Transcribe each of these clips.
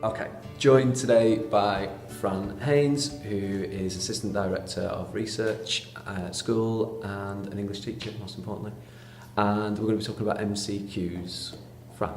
Okay, joined today by Fran Haynes, who is Assistant Director of Research at school and an English teacher, most importantly. And we're going to be talking about MCQs. Fran,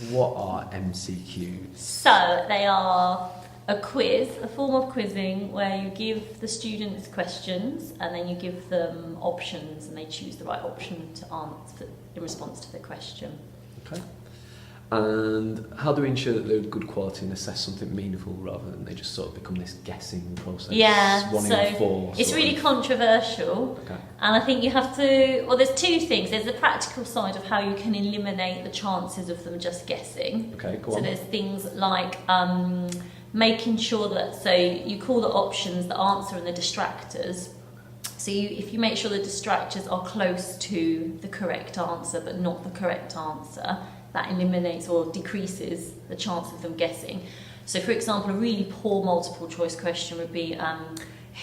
what are MCQs? So they are a quiz, a form of quizzing where you give the students questions and then you give them options and they choose the right option to answer in response to the question. Okay. And how do we ensure that they're good quality and assess something meaningful rather than they just sort of become this guessing process? Yeah, one so in four, it's really controversial. Okay. And I think you have to, well, there's two things. There's the practical side of how you can eliminate the chances of them just guessing. Okay, go on. So there's things like making sure that, so you call the options the answer and the distractors. So if you make sure the distractors are close to the correct answer but not the correct answer, that eliminates or decreases the chance of them guessing. So for example, a really poor multiple choice question would be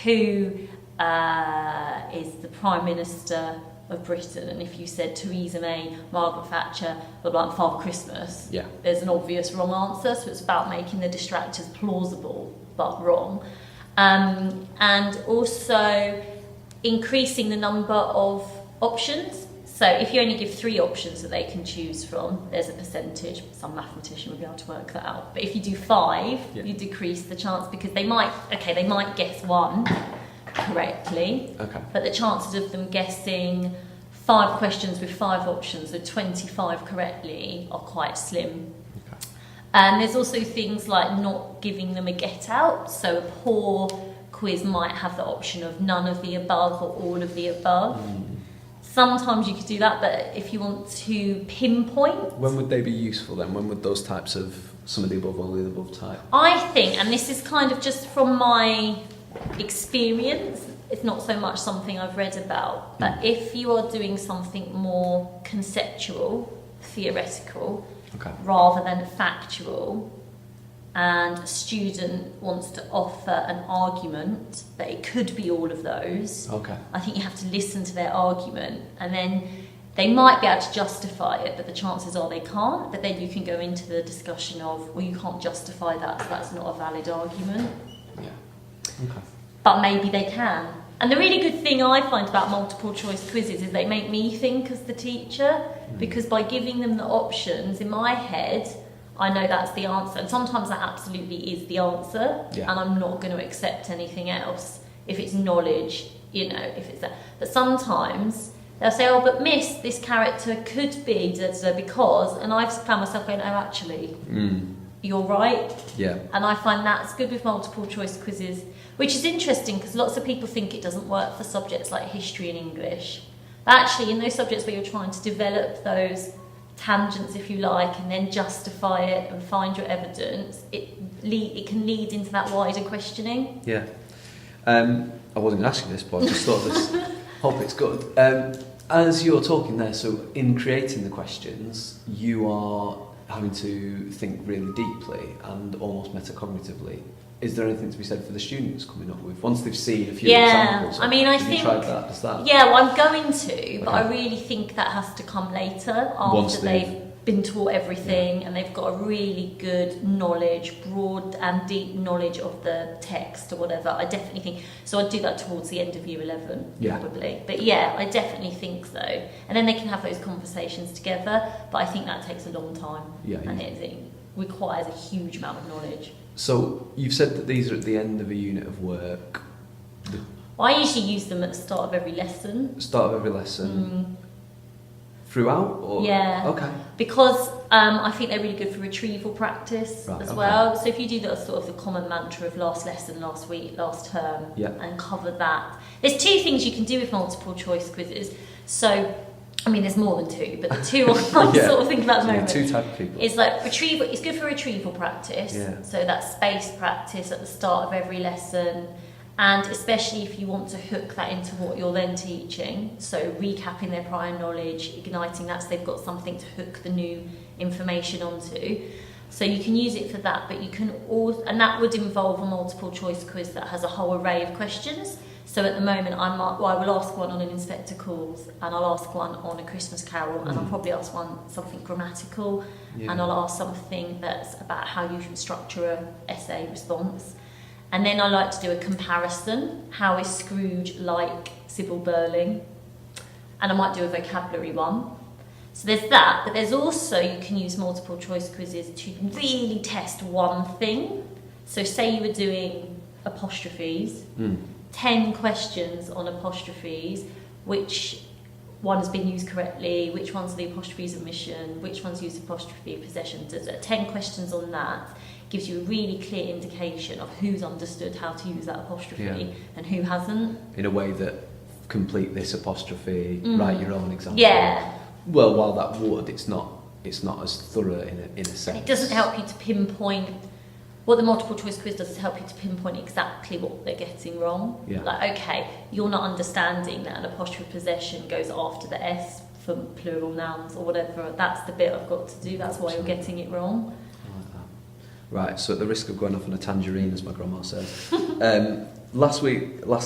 who is the Prime Minister of Britain? And if you said Theresa May, Margaret Thatcher, blah, blah, and Father Christmas, yeah, there's an obvious wrong answer. So it's about making the distractors plausible but wrong. And also increasing the number of options. So if you only give 3 options that they can choose from, there's a percentage. Some mathematician would be able to work that out. But if you do 5, yeah, you decrease the chance because they might guess 1 correctly, okay, but the chances of them guessing 5 questions with 5 options, so 25 correctly, are quite slim. Okay. And there's also things like not giving them a get out. So a poor quiz might have the option of none of the above or all of the above. Sometimes you could do that, but if you want to pinpoint... When would they be useful then? When would those types of some of the above, all of the above type? I think, and this is kind of just from my experience, it's not so much something I've read about, but if you are doing something more conceptual, theoretical, okay, rather than factual, and a student wants to offer an argument that it could be all of those, okay, I think you have to listen to their argument, and then they might be able to justify it, but the chances are they can't. But then you can go into the discussion of, well, you can't justify that, so that's not a valid argument. yeah, okay. But maybe they can. And the really good thing I find about multiple choice quizzes is they make me think as the teacher, because by giving them the options, in my head, I know that's the answer. And sometimes that absolutely is the answer, yeah, and I'm not going to accept anything else if it's knowledge, you know, if it's that. But sometimes they'll say, oh, but miss, this character could be da, da, da, because, and I've found myself going, oh, actually, you're right. Yeah. And I find that's good with multiple choice quizzes, which is interesting because lots of people think it doesn't work for subjects like history and English. But actually, in those subjects where you're trying to develop those tangents, if you like, and then justify it and find your evidence, it can lead into that wider questioning. Yeah. I wasn't going to ask you this, but I just thought this. Hope it's good. As you're talking there, so in creating the questions, you are having to think really deeply and almost metacognitively. Is there anything to be said for the students coming up with once they've seen a few examples? I mean, I think. think. You tried that? Is that? Yeah, well, I'm going to, but I really think that has to come later after they've been taught everything and they've got a really good knowledge, broad and deep knowledge of the text or whatever. I definitely think so. I'd do that towards the end of year 11, probably. But yeah, I definitely think so. And then they can have those conversations together. But I think that takes a long time, and it requires a huge amount of knowledge. So you've said that these are at the end of a unit of work. Well, I usually use them at the start of every lesson. Start of every lesson. Throughout? Or? Yeah. Okay. Because I think they're really good for retrieval practice as well. So if you do the sort of the common mantra of last lesson, last week, last term, and cover that. There's 2 things you can do with multiple choice quizzes. So, I mean, there's more than 2, but the 2 I'm sort of thinking about at the moment. 2 types of people. It's like retrieval. It's good for retrieval practice. Yeah. So that's spaced practice at the start of every lesson. And especially if you want to hook that into what you're then teaching, so recapping their prior knowledge, igniting that so they've got something to hook the new information onto. So you can use it for that, but you can also, and that would involve a multiple choice quiz that has a whole array of questions. So at the moment, I will ask one on an inspector calls, and I'll ask one on a Christmas carol, and I'll probably ask one something grammatical, and I'll ask something that's about how you should structure a essay response. And then I like to do a comparison. How is Scrooge like Sybil Burling? And I might do a vocabulary one. So there's that, but there's also, you can use multiple choice quizzes to really test one thing. So say you were doing apostrophes, 10 questions on apostrophes, which one has been used correctly, which one's the apostrophe's omission, which one's used apostrophe possession. 10 questions on that gives you a really clear indication of who's understood how to use that apostrophe and who hasn't. In a way that complete this apostrophe, write your own example. Yeah. Well, while that would, it's not as thorough in a sense. It doesn't help you to pinpoint. What the multiple choice quiz does is help you to pinpoint exactly what they're getting wrong. Yeah. Like, okay, you're not understanding that an apostrophe possession goes after the S for plural nouns or whatever. That's the bit I've got to do. That's why you're getting it wrong. I like that. Right, so at the risk of going off on a tangerine, as my grandma says, last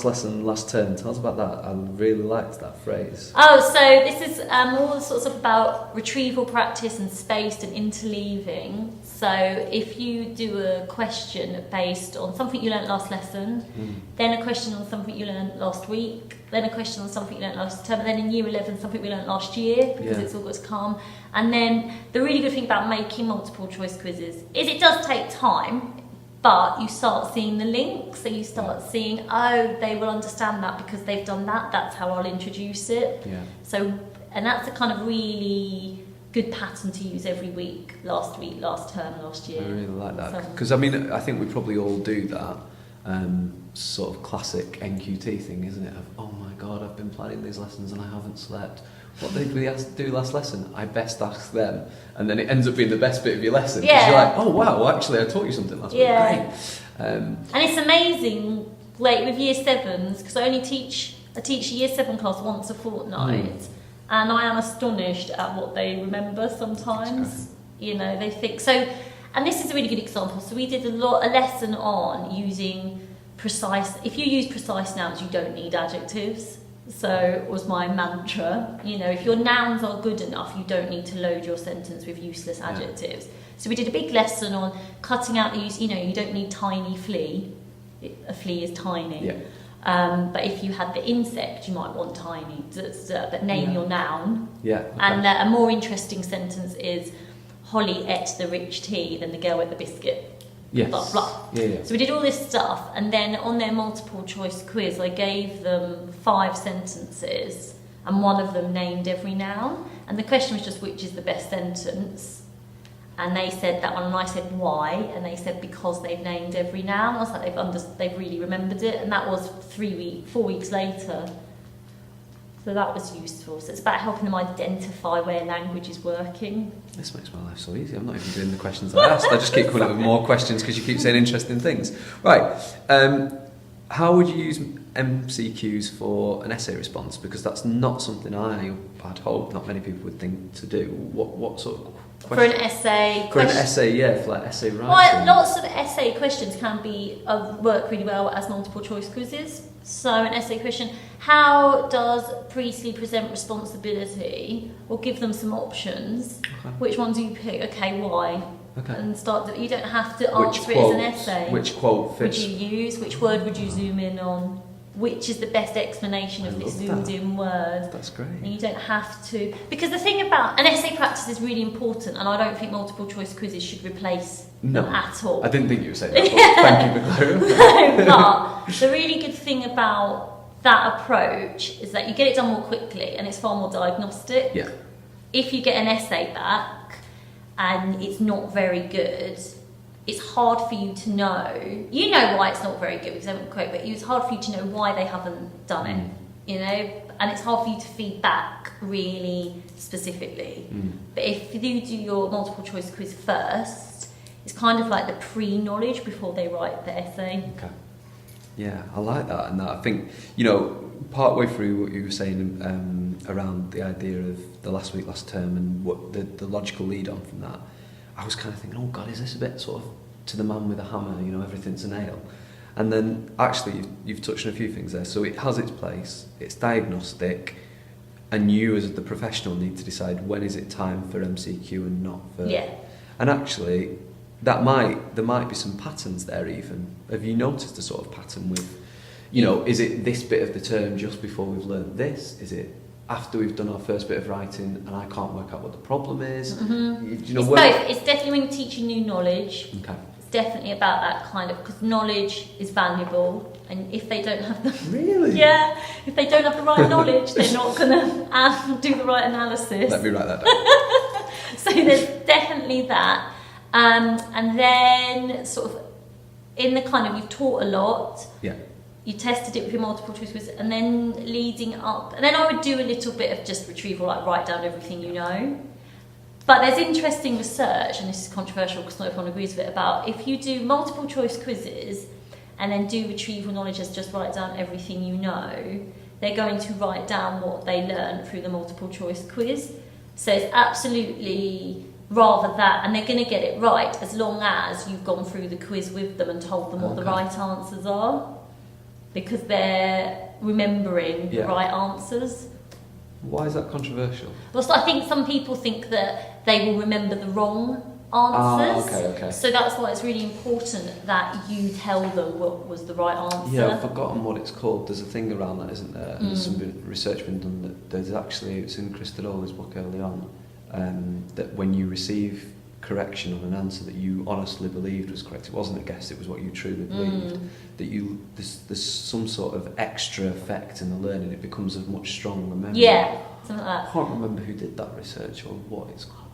lesson, last term, tell us about that. I really liked that phrase. Oh, so this is all the sorts of about retrieval practice and spaced and interleaving. So if you do a question based on something you learnt last lesson, then a question on something you learnt last week, then a question on something you learnt last term, and then in year 11 something we learnt last year, because it's all got to come. And then the really good thing about making multiple choice quizzes is it does take time, but you start seeing the link, so you start seeing, oh, they will understand that because they've done that, that's how I'll introduce it. Yeah. So, and that's a kind of really good pattern to use every week, last term, last year. I really like that, because I mean, I think we probably all do that sort of classic NQT thing, isn't it? Of, oh my God, I've been planning these lessons and I haven't slept. What did we do last lesson? I best ask them. And then it ends up being the best bit of your lesson. Because you're like, oh wow, well, actually I taught you something last week. Great. And it's amazing, like with year 7s, because I teach a year 7 class once a fortnight. And I am astonished at what they remember sometimes. You know, they think so. And this is a really good example. So we did a lesson on using precise. If you use precise nouns, you don't need adjectives. So it was my mantra. You know, if your nouns are good enough, you don't need to load your sentence with useless adjectives. So we did a big lesson on cutting out the use. You know, you don't need tiny flea. A flea is tiny. Yeah. But if you had the insect, you might want tiny. But name your noun. Yeah. Okay. And a more interesting sentence is Holly ate the rich tea than the girl ate the biscuit. Yes. Blah, blah. Yeah. So we did all this stuff, and then on their multiple choice quiz, I gave them 5 sentences, and one of them named every noun. And the question was just, which is the best sentence? And they said that one, and I said why, and they said because they've named every noun. I was like, they've really remembered it, and that was 4 weeks later. So that was useful. So it's about helping them identify where language is working. This makes my life so easy. I'm not even doing the questions I asked. I just keep coming up with more questions because you keep saying interesting things. Right. How would you use MCQs for an essay response? Because that's not something I'd hope not many people would think to do. What sort of question? For an essay. For an essay, yeah, for like essay writing. Well, lots of essay questions can be work really well as multiple choice quizzes. So an essay question, how does Priestley present responsibility? Or give them some options. Okay. Which one do you pick? Okay, why? Okay. And you don't have to answer it as an essay. Which quote fits? Would you use? Which word would you zoom in on? Which is the best explanation of this zoomed in word? That's great. And you don't have to, because the thing about an essay practice is really important, and I don't think multiple choice quizzes should replace them at all. I didn't think you were saying that, but thank you for clarifying. No, but the really good thing about that approach is that you get it done more quickly, and it's far more diagnostic. Yeah. If you get an essay back and it's not very good, it's hard for you to know. You know why it's not very good because they haven't quote, but it's hard for you to know why they haven't done it. You know, and it's hard for you to feed back really specifically. But if you do your multiple choice quiz first, it's kind of like the pre-knowledge before they write the essay. Okay. Yeah, I like that, and I think, you know, part way through what you were saying around the idea of the last week, last term, and what the logical lead on from that, I was kind of thinking, oh God, is this a bit sort of to the man with a hammer, you know, everything's a nail? And then actually you've touched on a few things there. So it has its place, it's diagnostic, and you as the professional need to decide when is it time for MCQ and not for... Yeah. And actually, there might be some patterns there even. Have you noticed a sort of pattern with, you know, is it this bit of the term just before we've learned this? Is it after we've done our first bit of writing and I can't work out what the problem is? Mm-hmm. You know, it's both. It's definitely when you're teaching new knowledge. Okay. It's definitely about that kind of, because knowledge is valuable, and if they don't have the... Really? Yeah, if they don't have the right knowledge, they're not going to do the right analysis. Let me write that down. So there's definitely that. And then sort of in the kind of, you've taught a lot. Yeah. You tested it with your multiple choice quiz, and then leading up, and then I would do a little bit of just retrieval, like write down everything you know. But there's interesting research, and this is controversial because not everyone agrees with it, about if you do multiple choice quizzes and then do retrieval knowledge as just write down everything you know, they're going to write down what they learned through the multiple choice quiz. So it's absolutely rather that, and they're going to get it right as long as you've gone through the quiz with them and told them what the right answers are, because they're remembering the right answers. Why is that controversial? Well, so I think some people think that they will remember the wrong answers. Okay. So that's why it's really important that you tell them what was the right answer. Yeah, I've forgotten what it's called. There's a thing around that, isn't there? And there's some research been done that there's actually, it's in Christodola's book early on, that when you receive correction on an answer that you honestly believed was correct, it wasn't a guess, it was what you truly believed, that there's some sort of extra effect in the learning, it becomes a much stronger memory. Yeah, something like that. I can't remember who did that research or what it's called.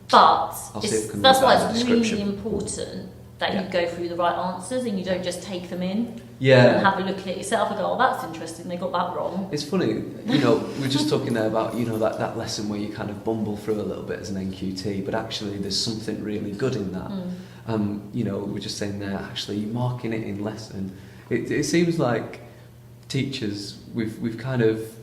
But that's why it's really description. important that you go through the right answers and you don't just take them in and have a look at it yourself and go, oh, that's interesting, they got that wrong. It's funny, you know, we're just talking there about, you know, that lesson where you kind of bumble through a little bit as an NQT, but actually there's something really good in that. You know, we're just saying there, actually marking it in lesson. It seems like teachers, we've kind of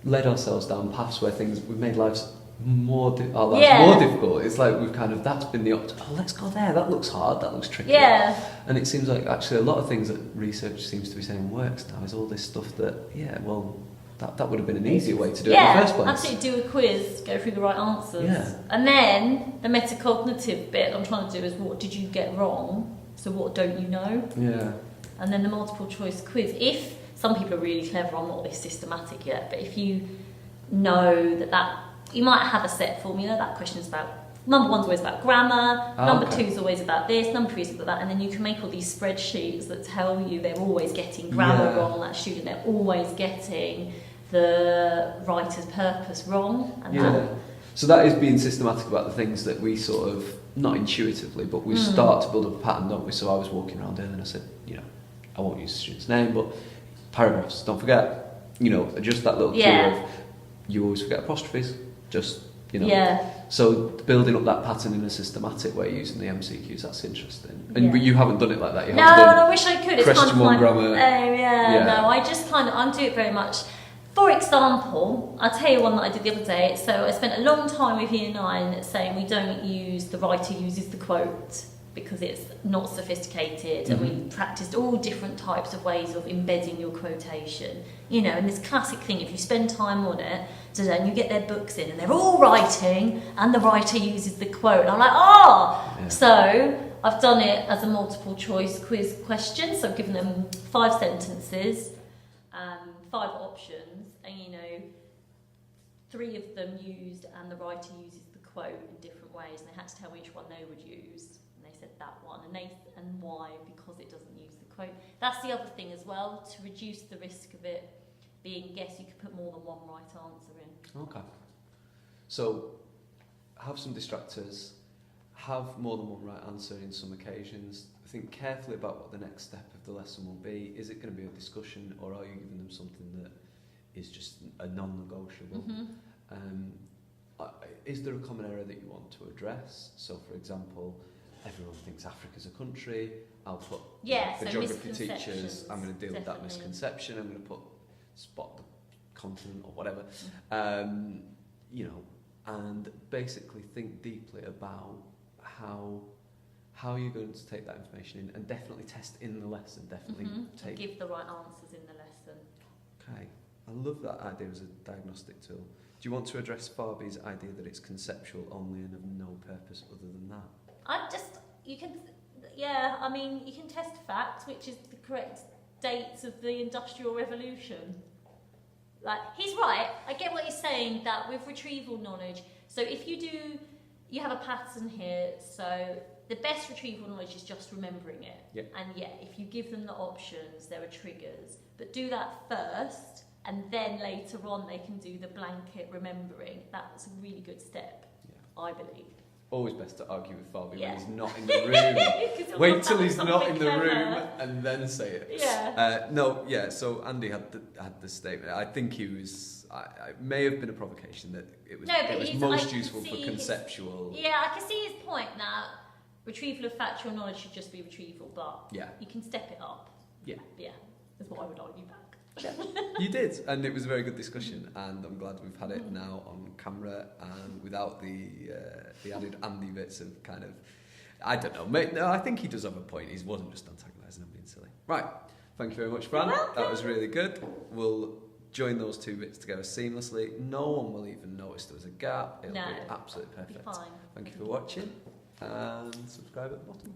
led ourselves down paths where we've made lives more difficult. It's like we've kind of, that's been the let's go there, that looks hard, that looks tricky. Yeah. And it seems like actually a lot of things that research seems to be saying works now is all this stuff that, that would have been an easier way to do it in the first place. Absolutely, do a quiz, go through the right answers. Yeah. And then the metacognitive bit I'm trying to do is, what did you get wrong? So what don't you know? Yeah. And then the multiple choice quiz. If some people are really clever, I'm not this systematic yet, but if you know that you might have a set form, you know that question is about, number one's always about grammar, number two's always about this, number three's about that, and then you can make all these spreadsheets that tell you they're always getting grammar wrong, that student, they're always getting the writer's purpose wrong. And so that is being systematic about the things that we sort of, not intuitively, but we start to build up a pattern, don't we? So I was walking around earlier and I said, you know, I won't use the student's name, but paragraphs, don't forget, you know, just that little cue of, you always forget apostrophes, just, you know. So building up that pattern in a systematic way using the MCQs, that's interesting. And but you haven't done it like that. You haven't done I wish I could. It's question kind of one grammar. No, I just kind of, I do it very much. For example, I'll tell you one that I did the other day. So I spent a long time with Year 9 saying we don't use, the writer uses the quote because it's not sophisticated, and we practiced all different types of ways of embedding your quotation. You know, and this classic thing, if you spend time on it, and you get their books in and they're all writing and the writer uses the quote, and I'm like, So I've done it as a multiple choice quiz question, so I've given them 5 sentences, 5 options, and you know, 3 of them used and the writer uses the quote in different ways, and they had to tell me which one they would use, and they said that one, and why, because it doesn't use the quote. That's the other thing as well, to reduce the risk of it being guess, you could put more than one right answer in. Okay. So have some distractors, have more than one right answer in some occasions. Think carefully about what the next step of the lesson will be. Is it going to be a discussion, or are you giving them something that is just a non-negotiable? Is there a common error that you want to address? So for example, everyone thinks Africa's a country. I'll put for geography teachers, I'm going to deal with that misconception. I'm going to put spot the continent or whatever, you know, and basically think deeply about how how are you going to take that information in and definitely test in the lesson, definitely and give the right answers in the lesson. Okay, I love that idea as a diagnostic tool. Do you want to address Farby's idea that it's conceptual only and of no purpose other than that? You can test facts, which is the correct dates of the Industrial Revolution. Like, he's right, I get what he's saying, that with retrieval knowledge, so if you have a pattern here, so the best retrieval knowledge is just remembering it. Yep. And if you give them the options, there are triggers. But do that first, and then later on they can do the blanket remembering. That's a really good step, I believe. Always best to argue with Farby when he's not in the room. 'Cause Wait till he's not something in the clever. room and then say it. Yeah. So Andy had the statement. I think he was. It may have been a provocation that it was. No, but it was I most can useful for see conceptual. I can see his point that retrieval of factual knowledge should just be retrieval, but you can step it up. Yeah. That's what I would argue back. You did, and it was a very good discussion, and I'm glad we've had it now on camera and without the added Andy bits of kind of, I don't know, mate. No, I think he does have a point. He wasn't just antagonising and being silly. Right, thank you very much, Fran. That was really good. We'll join those two bits together seamlessly. No one will even notice there was a gap. It'll be absolutely perfect. Be fine. Thank you for watching, and subscribe at the bottom.